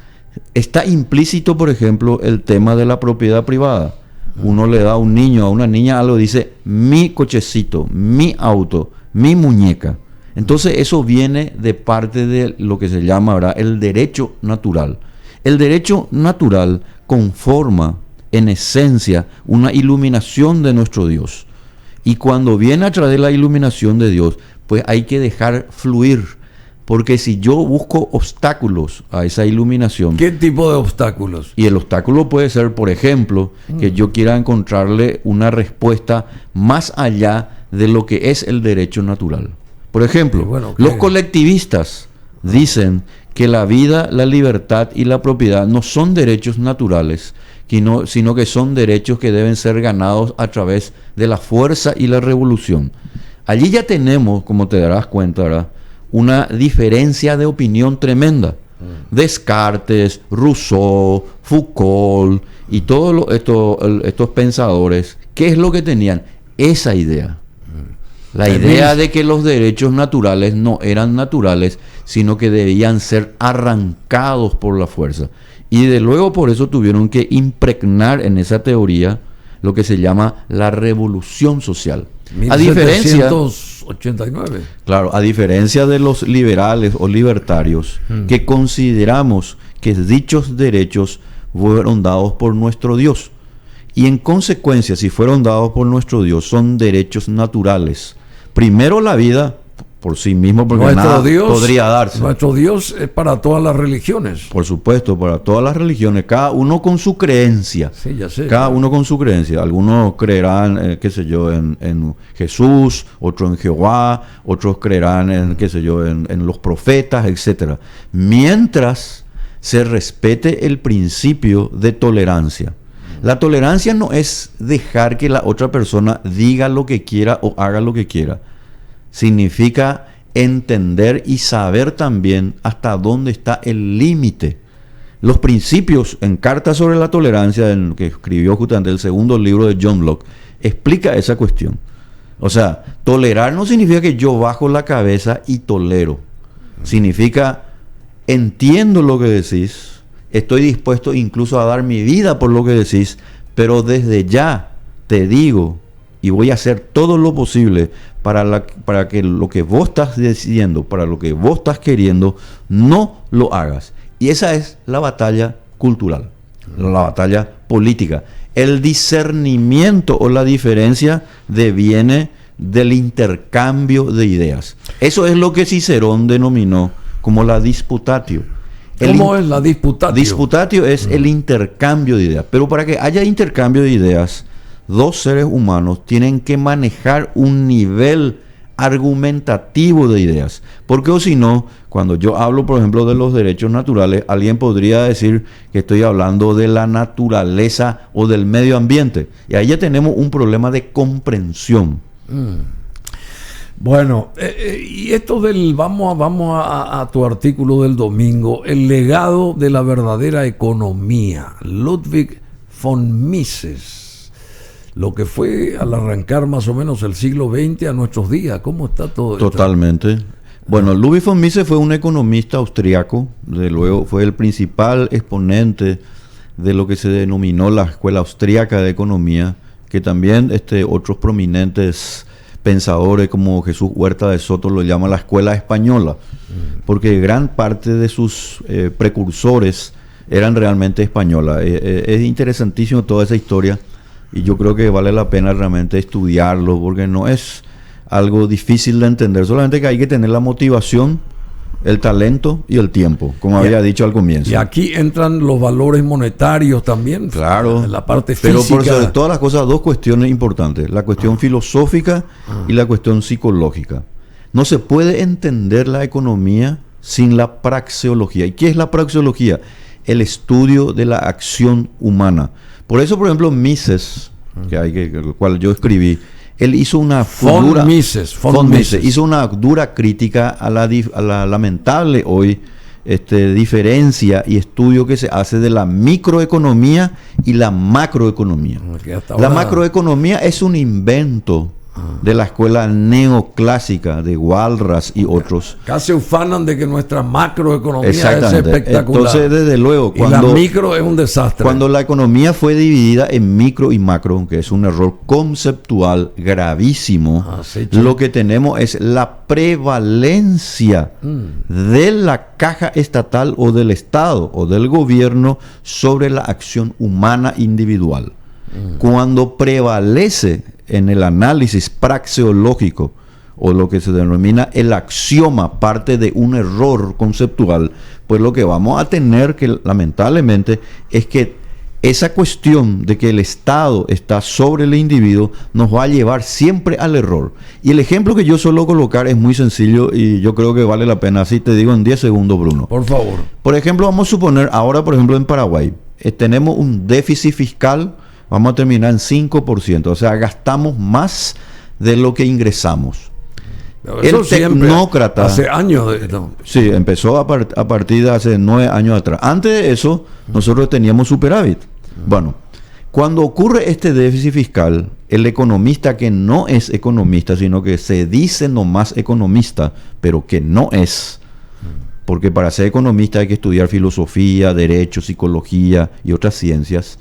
está implícito, por ejemplo, el tema de la propiedad privada. Uno le da a un niño, a una niña algo, dice mi cochecito, mi auto, mi muñeca. Entonces eso viene de parte de lo que se llama ahora el derecho natural. El derecho natural conforma en esencia una iluminación de nuestro Dios. Y cuando viene a través de la iluminación de Dios, pues hay que dejar fluir. Porque si yo busco obstáculos a esa iluminación... ¿Qué tipo de obstáculos? Y el obstáculo puede ser, por ejemplo, que yo quiera encontrarle una respuesta más allá de lo que es el derecho natural. Por ejemplo, bueno, los colectivistas dicen que la vida, la libertad y la propiedad no son derechos naturales, sino que son derechos que deben ser ganados a través de la fuerza y la revolución. Allí ya tenemos, como te darás cuenta, ¿verdad?, una diferencia de opinión tremenda. Descartes, Rousseau, Foucault y todos estos pensadores, ¿qué es lo que tenían? Esa idea. La idea de que los derechos naturales no eran naturales, sino que debían ser arrancados por la fuerza. Y de luego por eso tuvieron que impregnar en esa teoría lo que se llama la revolución social. 1789. A diferencia de los liberales o libertarios, que consideramos que dichos derechos fueron dados por nuestro Dios. Y en consecuencia, si fueron dados por nuestro Dios, son derechos naturales. Primero la vida por sí mismo, porque nada podría darse. Nuestro Dios es para todas las religiones. Por supuesto, para todas las religiones, cada uno con su creencia. Sí, ya sé. Cada uno con su creencia. Algunos creerán, en Jesús, otros en Jehová, otros creerán en los profetas, etcétera. Mientras se respete el principio de tolerancia. La tolerancia no es dejar que la otra persona diga lo que quiera o haga lo que quiera. Significa entender y saber también hasta dónde está el límite. Los principios en Carta sobre la Tolerancia, que escribió justamente el segundo libro de John Locke, explica esa cuestión. O sea, tolerar no significa que yo bajo la cabeza y tolero. Significa, entiendo lo que decís, estoy dispuesto incluso a dar mi vida por lo que decís, pero desde ya te digo y voy a hacer todo lo posible para que lo que vos estás decidiendo, para lo que vos estás queriendo, no lo hagas. Y esa es la batalla cultural, la batalla política. El discernimiento o la diferencia deviene del intercambio de ideas. Eso es lo que Cicerón denominó como la disputatio. ¿Cómo es la disputatio? Disputatio es el intercambio de ideas. Pero para que haya intercambio de ideas, dos seres humanos tienen que manejar un nivel argumentativo de ideas. Porque o si no, cuando yo hablo, por ejemplo, de los derechos naturales, alguien podría decir que estoy hablando de la naturaleza o del medio ambiente. Y ahí ya tenemos un problema de comprensión. Bueno, y esto vamos a tu artículo del domingo, el legado de la verdadera economía, Ludwig von Mises. Lo que fue al arrancar más o menos el siglo XX a nuestros días. ¿Cómo está todo esto? Totalmente. Bueno, Ludwig von Mises fue un economista austriaco, de luego fue el principal exponente de lo que se denominó la Escuela Austriaca de Economía, que también otros prominentes pensadores como Jesús Huerta de Soto lo llama la escuela española, porque gran parte de sus precursores eran realmente españolas. Es interesantísimo toda esa historia y yo creo que vale la pena realmente estudiarlo, porque no es algo difícil de entender, solamente que hay que tener la motivación, el talento y el tiempo, como había dicho al comienzo. Y aquí entran los valores monetarios también. Claro. La parte pero física. por sobre todas las cosas, dos cuestiones importantes. La cuestión filosófica y la cuestión psicológica. No se puede entender la economía sin la praxeología. ¿Y qué es la praxeología? El estudio de la acción humana. Por eso, por ejemplo, Mises, el cual yo escribí, él hizo una von Mises hizo una dura crítica a la lamentable hoy diferencia y estudio que se hace de la microeconomía y la macroeconomía. La macroeconomía es un invento de la escuela neoclásica de Walras y otros. Casi ufanan de que nuestra macroeconomía es espectacular. Entonces, desde luego, cuando la micro es un desastre. Cuando la economía fue dividida en micro y macro, que es un error conceptual gravísimo, lo que tenemos es la prevalencia de la caja estatal o del Estado o del gobierno sobre la acción humana individual. Cuando prevalece en el análisis praxeológico o lo que se denomina el axioma parte de un error conceptual, pues lo que vamos a tener que lamentablemente es que esa cuestión de que el Estado está sobre el individuo nos va a llevar siempre al error. Y el ejemplo que yo suelo colocar es muy sencillo y yo creo que vale la pena, así te digo en 10 segundos, Bruno. Por favor. Por ejemplo, vamos a suponer ahora, por ejemplo, en Paraguay, tenemos un déficit fiscal. Vamos a terminar en 5%, o sea, gastamos más de lo que ingresamos. El tecnócrata... Hace años. Sí, empezó a partir de hace 9 años atrás. Antes de eso, nosotros teníamos superávit. Bueno, cuando ocurre este déficit fiscal, el economista que no es economista, sino que se dice nomás economista, pero que no es, porque para ser economista hay que estudiar filosofía, derecho, psicología y otras ciencias.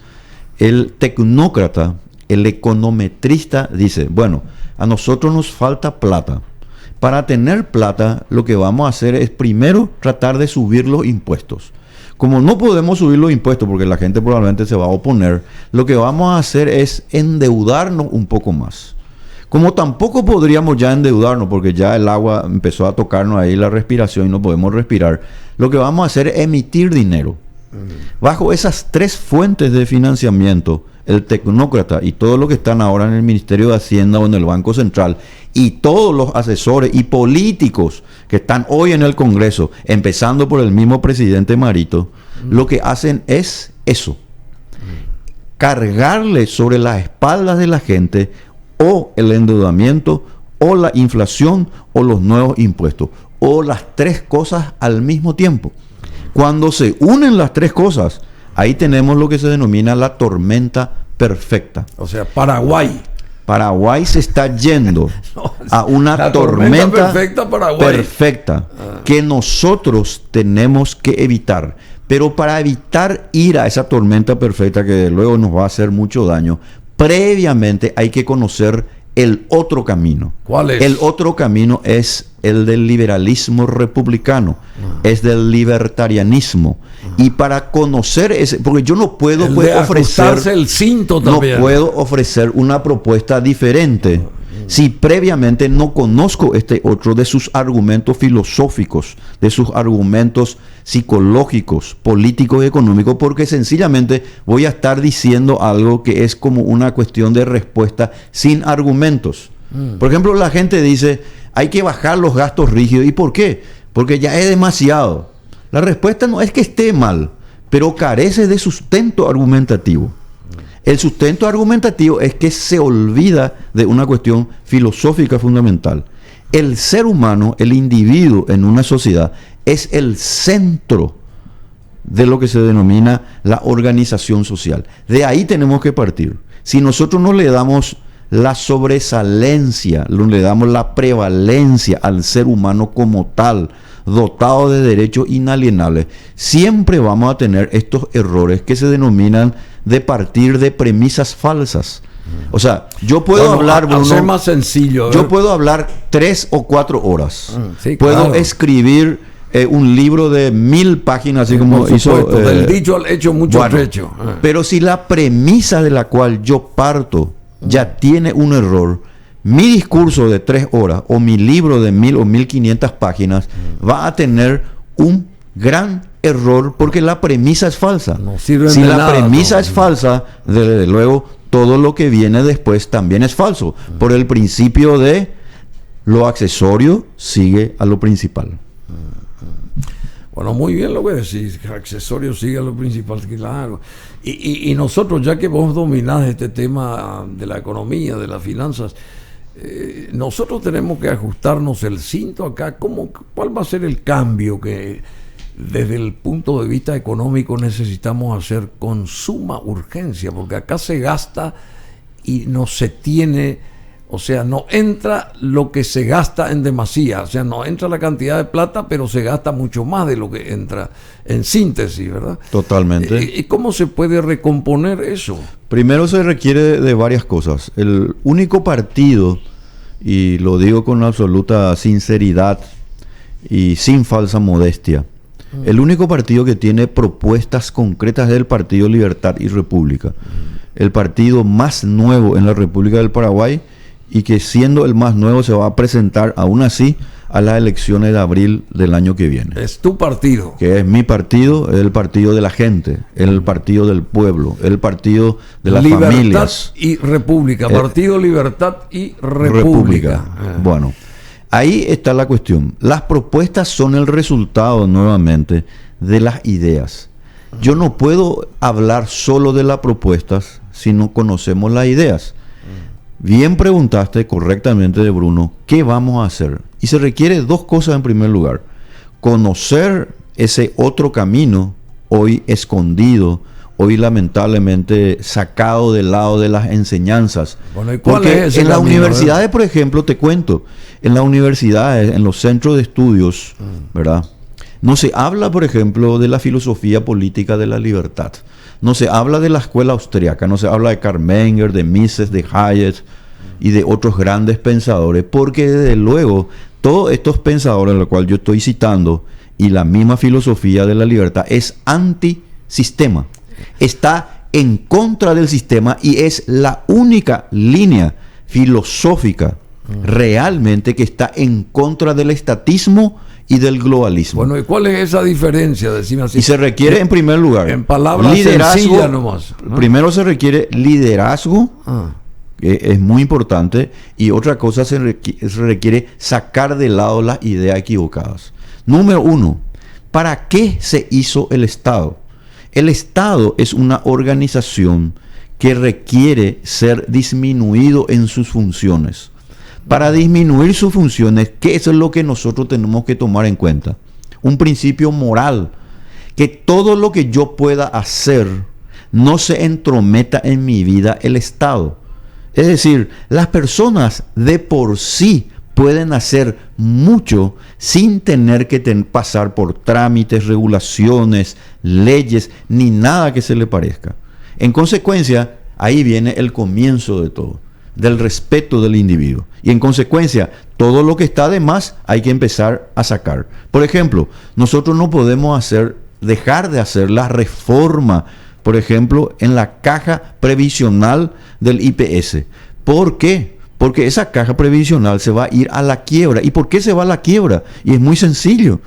El tecnócrata, el econometrista dice, bueno, a nosotros nos falta plata. Para tener plata, lo que vamos a hacer es primero tratar de subir los impuestos. Como no podemos subir los impuestos porque la gente probablemente se va a oponer, lo que vamos a hacer es endeudarnos un poco más. Como tampoco podríamos ya endeudarnos porque ya el agua empezó a tocarnos ahí la respiración y no podemos respirar, lo que vamos a hacer es emitir dinero. Bajo esas tres fuentes de financiamiento, el tecnócrata y todos los que están ahora en el Ministerio de Hacienda o en el Banco Central y todos los asesores y políticos que están hoy en el Congreso, empezando por el mismo presidente Marito, lo que hacen es eso: cargarle sobre las espaldas de la gente o el endeudamiento o la inflación o los nuevos impuestos o las tres cosas al mismo tiempo. Cuando se unen las tres cosas, ahí tenemos lo que se denomina la tormenta perfecta. O sea, Paraguay se está yendo a una tormenta perfecta que nosotros tenemos que evitar. Pero para evitar ir a esa tormenta perfecta, que luego nos va a hacer mucho daño, previamente hay que conocer el otro camino. ¿Cuál es? El otro camino es el del liberalismo republicano, es del libertarianismo. Y para conocer ese, porque yo no puedo ofrecer el cinto también. No puedo ofrecer una propuesta diferente si previamente no conozco este otro de sus argumentos filosóficos, de sus argumentos psicológicos, políticos y económicos, porque sencillamente voy a estar diciendo algo que es como una cuestión de respuesta sin argumentos. Por ejemplo, la gente dice, hay que bajar los gastos rígidos. ¿Y por qué? Porque ya es demasiado. La respuesta no es que esté mal, pero carece de sustento argumentativo. El sustento argumentativo es que se olvida de una cuestión filosófica fundamental. El ser humano, el individuo en una sociedad, es el centro de lo que se denomina la organización social. De ahí tenemos que partir. Si nosotros no le damos la sobresalencia, le damos la prevalencia al ser humano como tal, dotado de derechos inalienables, siempre vamos a tener estos errores que se denominan de partir de premisas falsas. O sea, yo puedo hablar, Bruno, ser más sencillo. Yo puedo hablar 3 o 4 horas. Sí, puedo claro. escribir un libro de 1000 páginas, así como hizo... del dicho al hecho, mucho trecho. Pero si la premisa de la cual yo parto ya tiene un error, mi discurso de 3 horas o mi libro de 1000 o 1500 páginas va a tener un gran error porque la premisa es falsa. No sirve si de la nada, premisa es falsa, desde luego todo lo que viene después también es falso. Por el principio de lo accesorio sigue a lo principal. Bueno, muy bien lo que decís, que accesorio sigue a lo principal, claro. Y nosotros, ya que vos dominás este tema de la economía, de las finanzas, nosotros tenemos que ajustarnos el cinto acá. ¿Cuál va a ser el cambio que desde el punto de vista económico necesitamos hacer con suma urgencia? Porque acá se gasta y no se tiene, o sea, no entra lo que se gasta en demasía, o sea, no entra la cantidad de plata, pero se gasta mucho más de lo que entra, en síntesis, ¿verdad? Totalmente. ¿Y cómo se puede recomponer eso? Primero se requiere de varias cosas. El único partido, y lo digo con absoluta sinceridad y sin falsa modestia, el único partido que tiene propuestas concretas es el Partido Libertad y República. El partido más nuevo en la República del Paraguay y que siendo el más nuevo se va a presentar aún así a las elecciones de abril del año que viene. Es tu partido. Que es mi partido, es el partido de la gente, es el partido del pueblo, es el partido de las Libertad familias. y República, Partido Libertad y República. Bueno, ahí está la cuestión. Las propuestas son el resultado nuevamente de las ideas. Yo no puedo hablar solo de las propuestas si no conocemos las ideas. Bien preguntaste correctamente de Bruno, ¿qué vamos a hacer? Y se requiere 2 cosas en primer lugar. Conocer ese otro camino, hoy escondido, hoy lamentablemente sacado del lado de las enseñanzas. Bueno, ¿y cuál porque es ese en las camino, universidades, por ejemplo, te cuento, en las universidades, en los centros de estudios, ¿verdad? No se habla, por ejemplo, de la filosofía política de la libertad. No se habla de la escuela austríaca, no se habla de Karl Menger, de Mises, de Hayek y de otros grandes pensadores, porque desde luego todos estos pensadores, los cuales yo estoy citando, y la misma filosofía de la libertad es antisistema. Está en contra del sistema y es la única línea filosófica realmente que está en contra del estatismo y del globalismo. Bueno, ¿y cuál es esa diferencia? Decime así. Y se requiere en primer lugar en palabras sencillas nomás, ¿no? Primero se requiere liderazgo, que es muy importante, y otra cosa se requiere sacar de lado las ideas equivocadas. Número 1, ¿para qué se hizo el Estado? El Estado es una organización que requiere ser disminuido en sus funciones. Para disminuir sus funciones, ¿qué es lo que nosotros tenemos que tomar en cuenta? Un principio moral, que todo lo que yo pueda hacer no se entrometa en mi vida el Estado. Es decir, las personas de por sí pueden hacer mucho sin tener que pasar por trámites, regulaciones, leyes, ni nada que se le parezca. En consecuencia, ahí viene el comienzo de todo, del respeto del individuo. Y en consecuencia, todo lo que está de más hay que empezar a sacar. Por ejemplo, nosotros no podemos dejar de hacer la reforma, por ejemplo, en la caja previsional del IPS. ¿Por qué? Porque esa caja previsional se va a ir a la quiebra. ¿Y por qué se va a la quiebra? Y es muy sencillo.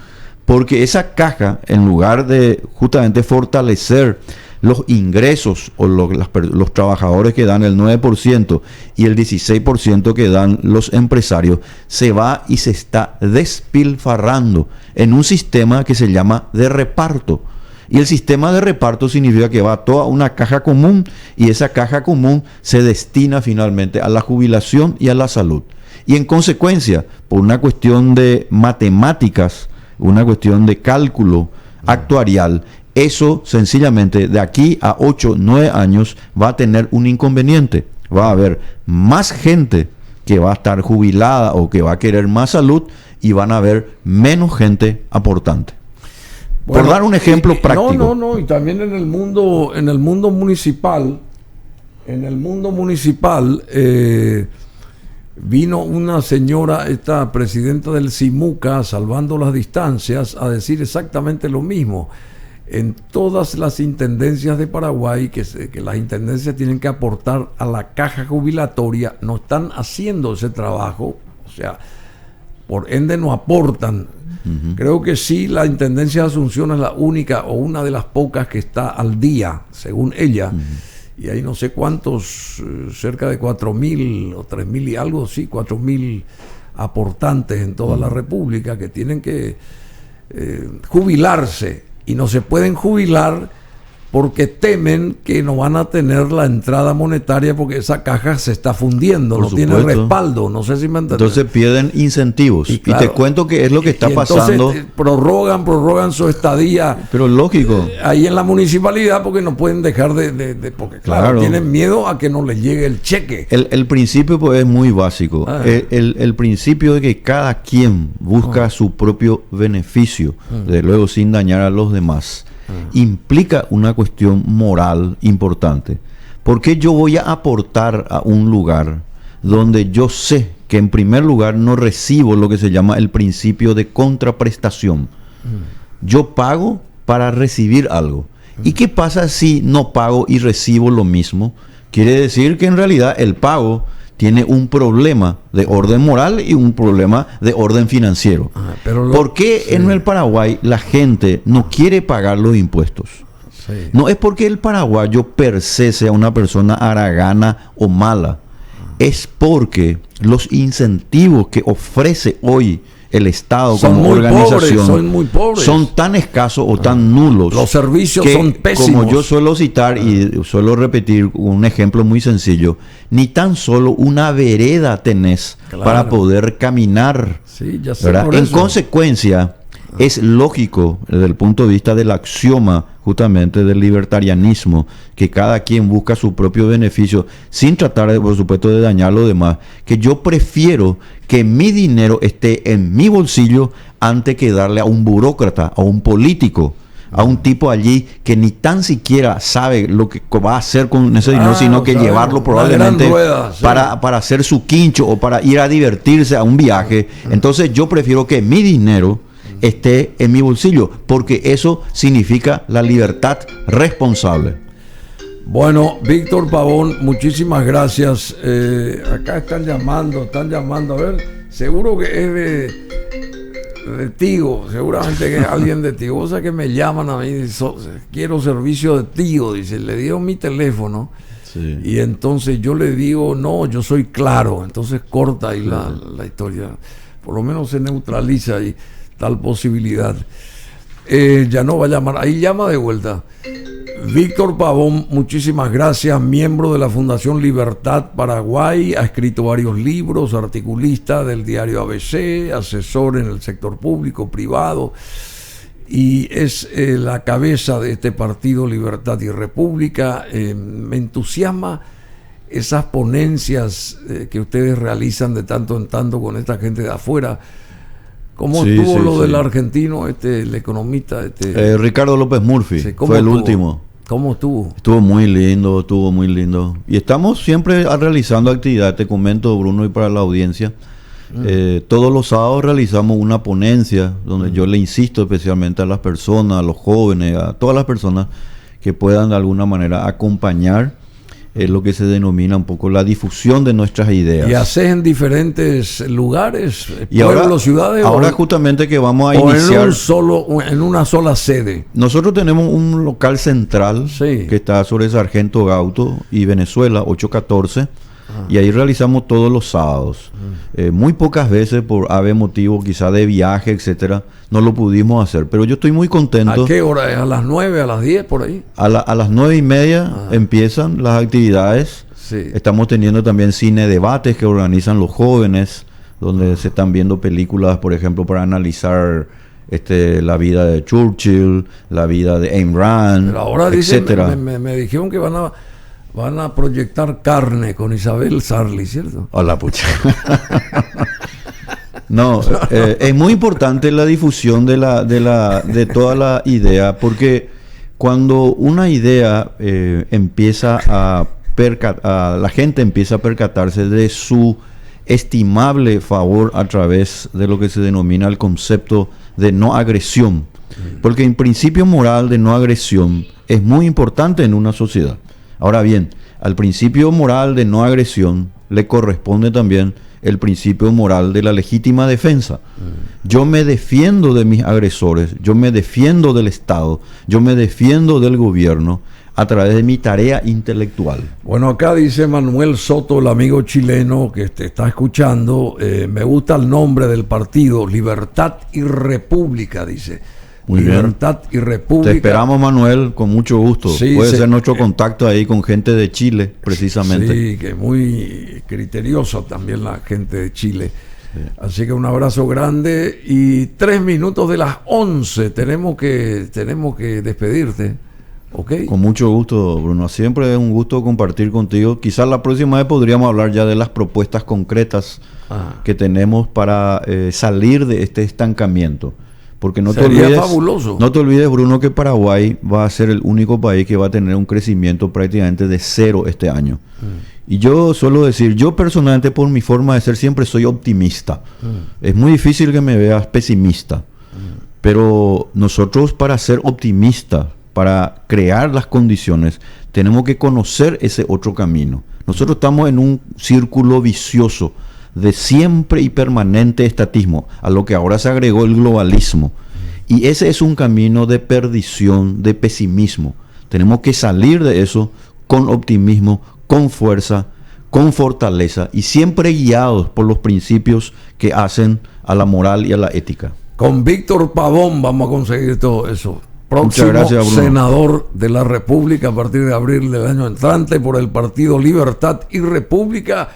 Porque esa caja, en lugar de justamente fortalecer los ingresos o los trabajadores que dan el 9% y el 16% que dan los empresarios, se va y se está despilfarrando en un sistema que se llama de reparto. Y el sistema de reparto significa que va toda una caja común y esa caja común se destina finalmente a la jubilación y a la salud. Y en consecuencia, por una cuestión de matemáticas, una cuestión de cálculo actuarial, eso sencillamente de aquí a 8, 9 años va a tener un inconveniente. Va a haber más gente que va a estar jubilada o que va a querer más salud y van a haber menos gente aportante. Por dar un ejemplo práctico. No, y también en el mundo municipal, En el mundo municipal vino una señora, esta presidenta del CIMUCA, salvando las distancias, a decir exactamente lo mismo. En todas las intendencias de Paraguay, que las intendencias tienen que aportar a la caja jubilatoria, no están haciendo ese trabajo, o sea, por ende no aportan. Creo que sí, la intendencia de Asunción es la única o una de las pocas que está al día, según ella. Y hay no sé cuántos, cerca de 4.000 o 3.000 y algo, sí, 4.000 aportantes en toda la República que tienen que jubilarse, y no se pueden jubilar porque temen que no van a tener la entrada monetaria porque esa caja se está fundiendo, Por no supuesto. tiene respaldo, no sé si me entiendes. Entonces pierden incentivos. Y claro, te cuento que es lo que está pasando. Entonces prorrogan su estadía. Pero lógico. Ahí en la municipalidad porque no pueden dejar porque claro, tienen miedo a que no les llegue el cheque. El principio pues, es muy básico. El principio de que cada quien busca su propio beneficio, desde luego sin dañar a los demás, implica una cuestión moral importante. ¿Por qué yo voy a aportar a un lugar donde yo sé que en primer lugar no recibo lo que se llama el principio de contraprestación? Yo pago para recibir algo. ¿Y qué pasa si no pago y recibo lo mismo? Quiere decir que en realidad el pago tiene un problema de orden moral y un problema de orden financiero. ¿Por qué en el Paraguay la gente no quiere pagar los impuestos? No es porque el paraguayo per se sea una persona haragana o mala. Es porque los incentivos que ofrece hoy el Estado como organización son tan escasos o tan nulos. Los servicios que, son pésimos. Como yo suelo citar y suelo repetir un ejemplo muy sencillo, ni tan solo una vereda tenés para poder caminar. Sí, ya sé. En consecuencia, es lógico desde el punto de vista del axioma justamente del libertarianismo, que cada quien busca su propio beneficio sin tratar, por supuesto, de dañar a los demás, que yo prefiero que mi dinero esté en mi bolsillo antes que darle a un burócrata, a un político, a un tipo allí que ni tan siquiera sabe lo que va a hacer con ese dinero, sino que llevarlo probablemente para hacer su quincho o para ir a divertirse a un viaje. Entonces yo prefiero que mi dinero esté en mi bolsillo, porque eso significa la libertad responsable. Bueno, Víctor Pavón, muchísimas gracias. Acá están llamando, a ver, seguro que es de Tigo, seguramente que es alguien de Tigo. O sea que me llaman a mí, quiero servicio de Tigo, dice, le dieron mi teléfono. Sí. Y entonces yo le digo, no, yo soy Claro. Entonces corta ahí la historia, por lo menos se neutraliza ahí tal posibilidad. Ya no va a llamar, ahí llama de vuelta. Víctor Pavón, muchísimas gracias, miembro de la Fundación Libertad Paraguay, ha escrito varios libros, articulista del diario ABC, asesor en el sector público, privado, y es la cabeza de este partido Libertad y República. Me entusiasma esas ponencias que ustedes realizan de tanto en tanto con esta gente de afuera. ¿Cómo estuvo lo del argentino, el economista? Ricardo López Murphy, fue el último. ¿Cómo estuvo? Estuvo muy lindo. Y estamos siempre realizando actividades, te comento, Bruno, y para la audiencia. Todos los sábados realizamos una ponencia donde yo le insisto especialmente a las personas, a los jóvenes, a todas las personas que puedan de alguna manera acompañar lo que se denomina un poco la difusión de nuestras ideas. ¿Y haces en diferentes lugares, y pueblos, ciudades? Ahora justamente que vamos a iniciar en una sola sede. Nosotros tenemos un local central que está sobre Sargento Gauto y Venezuela, 814, y ahí realizamos todos los sábados. Muy pocas veces por haber motivo quizá de viaje, etcétera, no lo pudimos hacer, pero yo estoy muy contento. ¿A qué hora es? ¿A las 9, a las 10 por ahí? A las 9:30 empiezan las actividades. Estamos teniendo también cine debates que organizan los jóvenes, donde se están viendo películas, por ejemplo, para analizar la vida de Churchill, la vida de Ayn Rand, pero ahora etcétera. Me dijeron que van a proyectar Carne con Isabel Sarli, ¿cierto? Hola, pucha. No, es muy importante la difusión de toda la idea, porque cuando una idea empieza a la gente empieza a percatarse de su estimable favor a través de lo que se denomina el concepto de no agresión. Porque el principio moral de no agresión es muy importante en una sociedad. Ahora bien, al principio moral de no agresión le corresponde también el principio moral de la legítima defensa. Yo me defiendo de mis agresores, yo me defiendo del Estado, yo me defiendo del gobierno a través de mi tarea intelectual. Bueno, acá dice Manuel Soto, el amigo chileno que te está escuchando, me gusta el nombre del partido, Libertad y República, dice. Muy Libertad bien. Y República. Te esperamos, Manuel, con mucho gusto. Sí, puede ser nuestro contacto ahí con gente de Chile, precisamente. Sí, que muy criteriosa también la gente de Chile. Sí. Así que un abrazo grande y 3 minutos de las 11. Tenemos que despedirte. Okay. Con mucho gusto, Bruno. Siempre es un gusto compartir contigo. Quizás la próxima vez podríamos hablar ya de las propuestas concretas que tenemos para salir de este estancamiento. Porque no te olvides, Bruno, que Paraguay va a ser el único país que va a tener un crecimiento prácticamente de 0 este año. Y yo suelo decir, yo personalmente por mi forma de ser siempre soy optimista. Es muy difícil que me veas pesimista. Pero nosotros, para ser optimistas, para crear las condiciones, tenemos que conocer ese otro camino. Nosotros estamos en un círculo vicioso de siempre y permanente estatismo, a lo que ahora se agregó el globalismo. Y ese es un camino de perdición, de pesimismo. Tenemos que salir de eso con optimismo, con fuerza, con fortaleza y siempre guiados por los principios que hacen a la moral y a la ética. Con Víctor Pavón vamos a conseguir todo eso. Próximo gracias, senador de la República a partir de abril del año entrante por el partido Libertad y República.